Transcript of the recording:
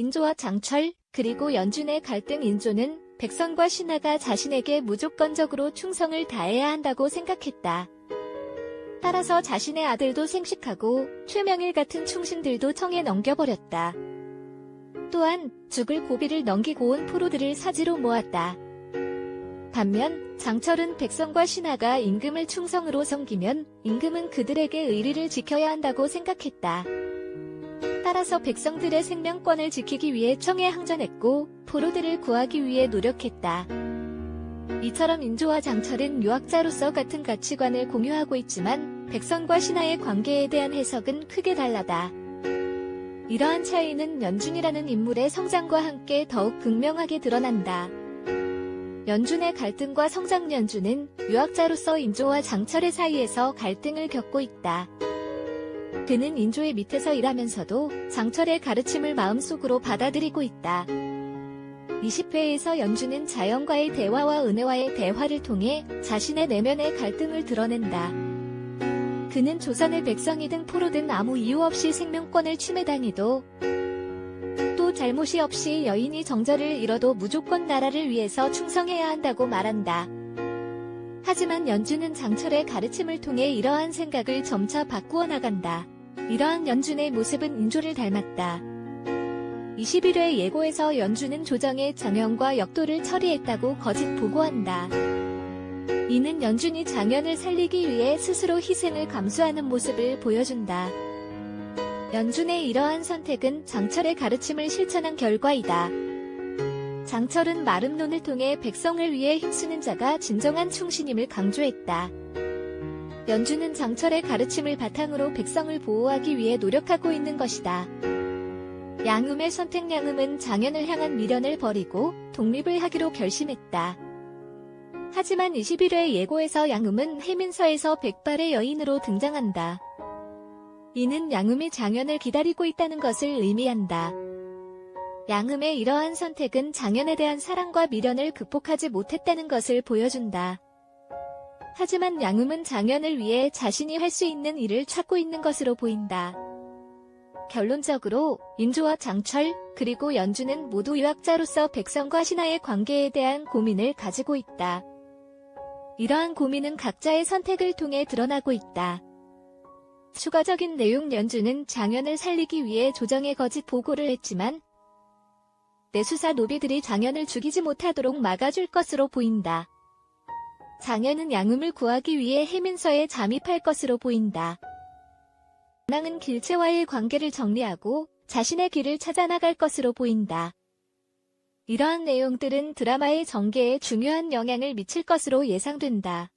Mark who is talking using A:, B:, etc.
A: 인조와 장철, 그리고 연준의 갈등. 인조는 백성과 신하가 자신에게 무조건적으로 충성을 다해야 한다고 생각했다. 따라서 자신의 아들도 생식하고 최명일 같은 충신들도 청에 넘겨버렸다. 또한 죽을 고비를 넘기고 온 포로들을 사지로 모았다. 반면 장철은 백성과 신하가 임금을 충성으로 섬기면 임금은 그들에게 의리를 지켜야 한다고 생각했다. 따라서 백성들의 생명권을 지키기 위해 청에 항전했고 포로들을 구하기 위해 노력했다. 이처럼 인조와 장철은 유학자로서 같은 가치관을 공유하고 있지만 백성과 신하의 관계에 대한 해석은 크게 달라다. 이러한 차이는 연준이라는 인물의 성장과 함께 더욱 극명하게 드러난다. 연준의 갈등과 성장. 연준은 유학자로서 인조와 장철의 사이에서 갈등을 겪고 있다. 그는 인조의 밑에서 일하면서도 장철의 가르침을 마음속으로 받아들이고 있다. 20회에서 연준은 자연과의 대화와 은혜와의 대화를 통해 자신의 내면의 갈등을 드러낸다. 그는 조선의 백성이든 포로든 아무 이유 없이 생명권을 침해당해도 또 잘못이 없이 여인이 정절을 잃어도 무조건 나라를 위해서 충성해야 한다고 말한다. 하지만 연준은 장철의 가르침을 통해 이러한 생각을 점차 바꾸어 나간다. 이러한 연준의 모습은 인조를 닮았다. 21회 예고에서 연준은 조정의 장현과 역도를 처리했다고 거짓 보고한다. 이는 연준이 장현을 살리기 위해 스스로 희생을 감수하는 모습을 보여준다. 연준의 이러한 선택은 장철의 가르침을 실천한 결과이다. 장철은 마름론을 통해 백성을 위해 힘쓰는 자가 진정한 충신임을 강조했다. 연준은 장철의 가르침을 바탕으로 백성을 보호하기 위해 노력하고 있는 것이다. 양음의 선택. 양음은 장현을 향한 미련을 버리고 독립을 하기로 결심했다. 하지만 21회 예고에서 양음은 해민서에서 백발의 여인으로 등장한다. 이는 양음이 장현을 기다리고 있다는 것을 의미한다. 양음의 이러한 선택은 장현에 대한 사랑과 미련을 극복하지 못했다는 것을 보여준다. 하지만 양음은 장현을 위해 자신이 할 수 있는 일을 찾고 있는 것으로 보인다. 결론적으로 인조와 장철, 그리고 연준은 모두 유학자로서 백성과 신하의 관계에 대한 고민을 가지고 있다. 이러한 고민은 각자의 선택을 통해 드러나고 있다. 추가적인 내용. 연준은 장현을 살리기 위해 조정에 거짓 보고를 했지만 내수사 노비들이 장현을 죽이지 못하도록 막아줄 것으로 보인다. 장현은 양음을 구하기 위해 해민서에 잠입할 것으로 보인다. 낭은 길채와의 관계를 정리하고 자신의 길을 찾아 나갈 것으로 보인다. 이러한 내용들은 드라마의 전개에 중요한 영향을 미칠 것으로 예상된다.